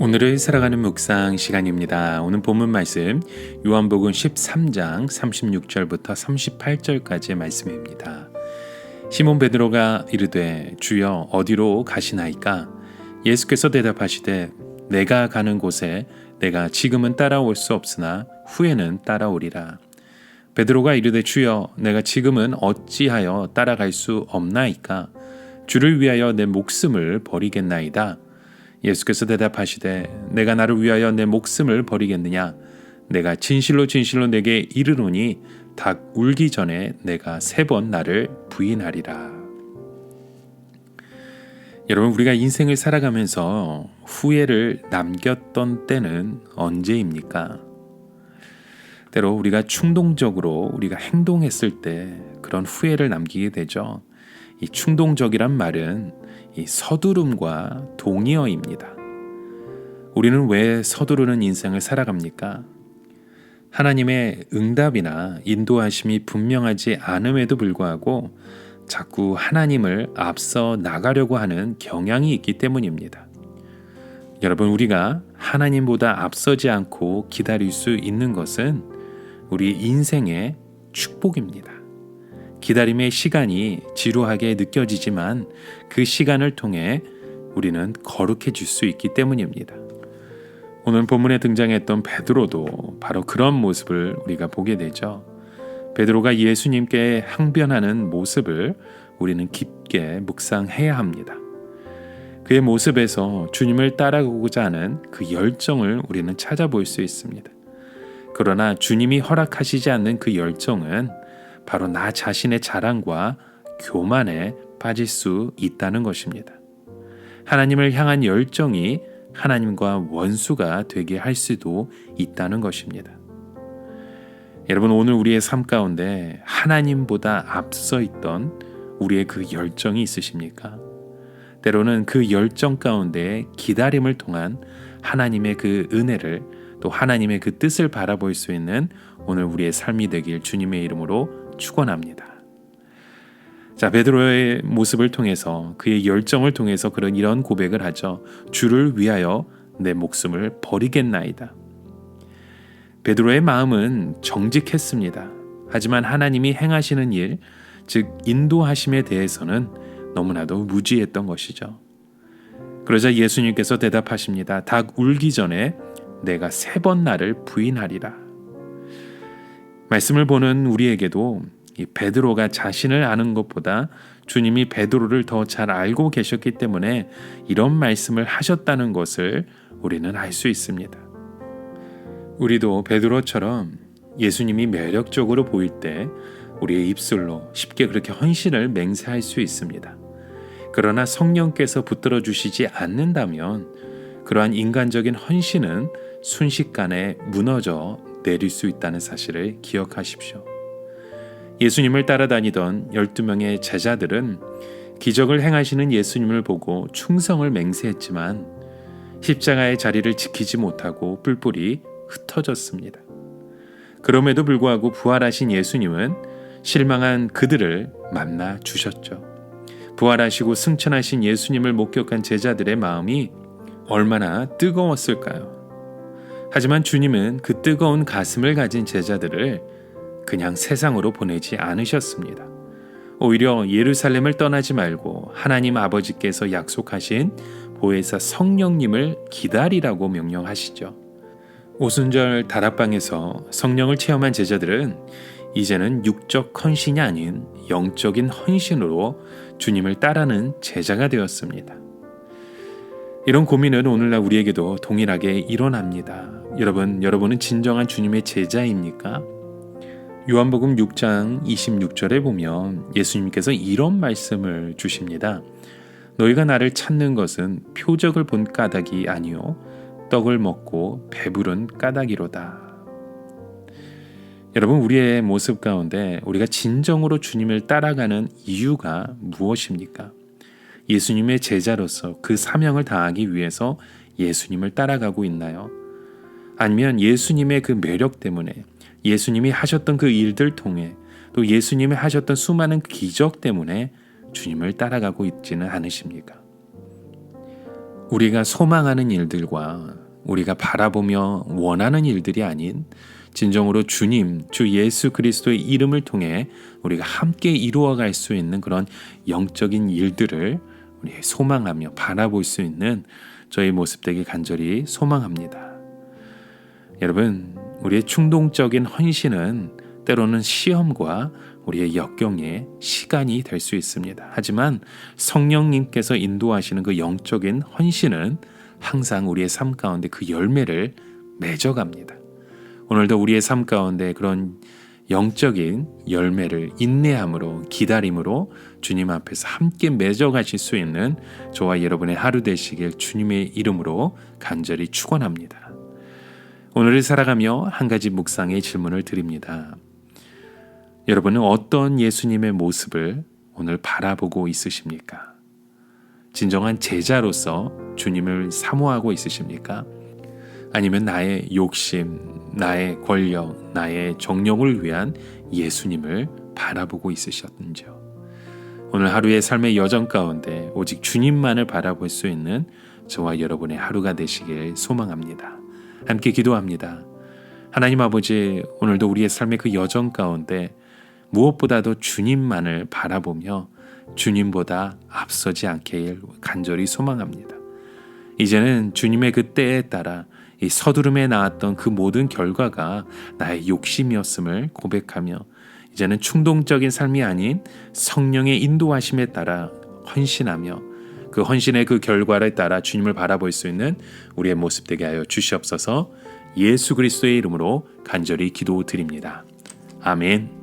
오늘을 살아가는 묵상 시간입니다. 오늘 본문 말씀 요한복음 13장 36절부터 38절까지의 말씀입니다. 시몬 베드로가 이르되 주여 어디로 가시나이까? 예수께서 대답하시되 내가 가는 곳에 내가 지금은 따라올 수 없으나 후에는 따라오리라. 베드로가 이르되 주여 내가 지금은 어찌하여 따라갈 수 없나이까? 주를 위하여 내 목숨을 버리겠나이다. 예수께서 대답하시되 내가 나를 위하여 내 목숨을 버리겠느냐? 내가 진실로 진실로 내게 이르노니 닭 울기 전에 내가 3번 나를 부인하리라. 여러분, 우리가 인생을 살아가면서 후회를 남겼던 때는 언제입니까? 때로 우리가 충동적으로 우리가 행동했을 때 그런 후회를 남기게 되죠. 이 충동적이란 말은 이 서두름과 동의어입니다. 우리는 왜 서두르는 인생을 살아갑니까? 하나님의 응답이나 인도하심이 분명하지 않음에도 불구하고 자꾸 하나님을 앞서 나가려고 하는 경향이 있기 때문입니다. 여러분, 우리가 하나님보다 앞서지 않고 기다릴 수 있는 것은 우리 인생의 축복입니다. 기다림의 시간이 지루하게 느껴지지만 그 시간을 통해 우리는 거룩해질 수 있기 때문입니다. 오늘 본문에 등장했던 베드로도 바로 그런 모습을 우리가 보게 되죠. 베드로가 예수님께 항변하는 모습을 우리는 깊게 묵상해야 합니다. 그의 모습에서 주님을 따라가고자 하는 그 열정을 우리는 찾아볼 수 있습니다. 그러나 주님이 허락하시지 않는 그 열정은 바로 나 자신의 자랑과 교만에 빠질 수 있다는 것입니다. 하나님을 향한 열정이 하나님과 원수가 되게 할 수도 있다는 것입니다. 여러분, 오늘 우리의 삶 가운데 하나님보다 앞서 있던 우리의 그 열정이 있으십니까? 때로는 그 열정 가운데 기다림을 통한 하나님의 그 은혜를 또 하나님의 그 뜻을 바라볼 수 있는 오늘 우리의 삶이 되길 주님의 이름으로 축원합니다. 자, 베드로의 모습을 통해서 그의 열정을 통해서 이런 고백을 하죠. 주를 위하여 내 목숨을 버리겠나이다. 베드로의 마음은 정직했습니다. 하지만 하나님이 행하시는 일, 즉 인도하심에 대해서는 너무나도 무지했던 것이죠. 그러자 예수님께서 대답하십니다. 닭 울기 전에 내가 3번 나를 부인하리라. 말씀을 보는 우리에게도 이 베드로가 자신을 아는 것보다 주님이 베드로를 더 잘 알고 계셨기 때문에 이런 말씀을 하셨다는 것을 우리는 알 수 있습니다. 우리도 베드로처럼 예수님이 매력적으로 보일 때 우리의 입술로 쉽게 그렇게 헌신을 맹세할 수 있습니다. 그러나 성령께서 붙들어 주시지 않는다면 그러한 인간적인 헌신은 순식간에 무너져 내릴 수 있다는 사실을 기억하십시오. 예수님을 따라다니던 12명의 제자들은 기적을 행하시는 예수님을 보고 충성을 맹세했지만 십자가의 자리를 지키지 못하고 뿔뿔이 흩어졌습니다. 그럼에도 불구하고 부활하신 예수님은 실망한 그들을 만나 주셨죠. 부활하시고 승천하신 예수님을 목격한 제자들의 마음이 얼마나 뜨거웠을까요? 하지만 주님은 그 뜨거운 가슴을 가진 제자들을 그냥 세상으로 보내지 않으셨습니다. 오히려 예루살렘을 떠나지 말고 하나님 아버지께서 약속하신 보혜사 성령님을 기다리라고 명령하시죠. 오순절 다락방에서 성령을 체험한 제자들은 이제는 육적 헌신이 아닌 영적인 헌신으로 주님을 따르는 제자가 되었습니다. 이런 고민은 오늘날 우리에게도 동일하게 일어납니다. 여러분은 진정한 주님의 제자입니까? 요한복음 6장 26절에 보면 예수님께서 이런 말씀을 주십니다. 너희가 나를 찾는 것은 표적을 본 까닭이 아니요 떡을 먹고 배부른 까닭이로다. 여러분, 우리의 모습 가운데 우리가 진정으로 주님을 따라가는 이유가 무엇입니까? 예수님의 제자로서 그 사명을 다하기 위해서 예수님을 따라가고 있나요? 아니면 예수님의 그 매력 때문에, 예수님이 하셨던 그 일들 통해, 또 예수님이 하셨던 수많은 기적 때문에 주님을 따라가고 있지는 않으십니까? 우리가 소망하는 일들과 우리가 바라보며 원하는 일들이 아닌 진정으로 주님, 주 예수 그리스도의 이름을 통해 우리가 함께 이루어갈 수 있는 그런 영적인 일들을 우리 소망하며 바라볼 수 있는 저희 모습 되길 간절히 소망합니다. 여러분, 우리의 충동적인 헌신은 때로는 시험과 우리의 역경의 시간이 될 수 있습니다. 하지만 성령님께서 인도하시는 그 영적인 헌신은 항상 우리의 삶 가운데 그 열매를 맺어갑니다. 오늘도 우리의 삶 가운데 그런 영적인 열매를 인내함으로 기다림으로 주님 앞에서 함께 맺어가실 수 있는 저와 여러분의 하루 되시길 주님의 이름으로 간절히 축원합니다. 오늘을 살아가며 한 가지 묵상의 질문을 드립니다. 여러분은 어떤 예수님의 모습을 오늘 바라보고 있으십니까? 진정한 제자로서 주님을 사모하고 있으십니까? 아니면 나의 욕심, 나의 권력, 나의 정욕을 위한 예수님을 바라보고 있으셨는지요? 오늘 하루의 삶의 여정 가운데 오직 주님만을 바라볼 수 있는 저와 여러분의 하루가 되시길 소망합니다. 함께 기도합니다. 하나님 아버지, 오늘도 우리의 삶의 그 여정 가운데 무엇보다도 주님만을 바라보며 주님보다 앞서지 않게 간절히 소망합니다. 이제는 주님의 그 때에 따라 이 서두름에 나왔던 그 모든 결과가 나의 욕심이었음을 고백하며 이제는 충동적인 삶이 아닌 성령의 인도하심에 따라 헌신하며 그 헌신의 그 결과를 따라 주님을 바라볼 수 있는 우리의 모습 되게 하여 주시옵소서. 예수 그리스도의 이름으로 간절히 기도드립니다. 아멘.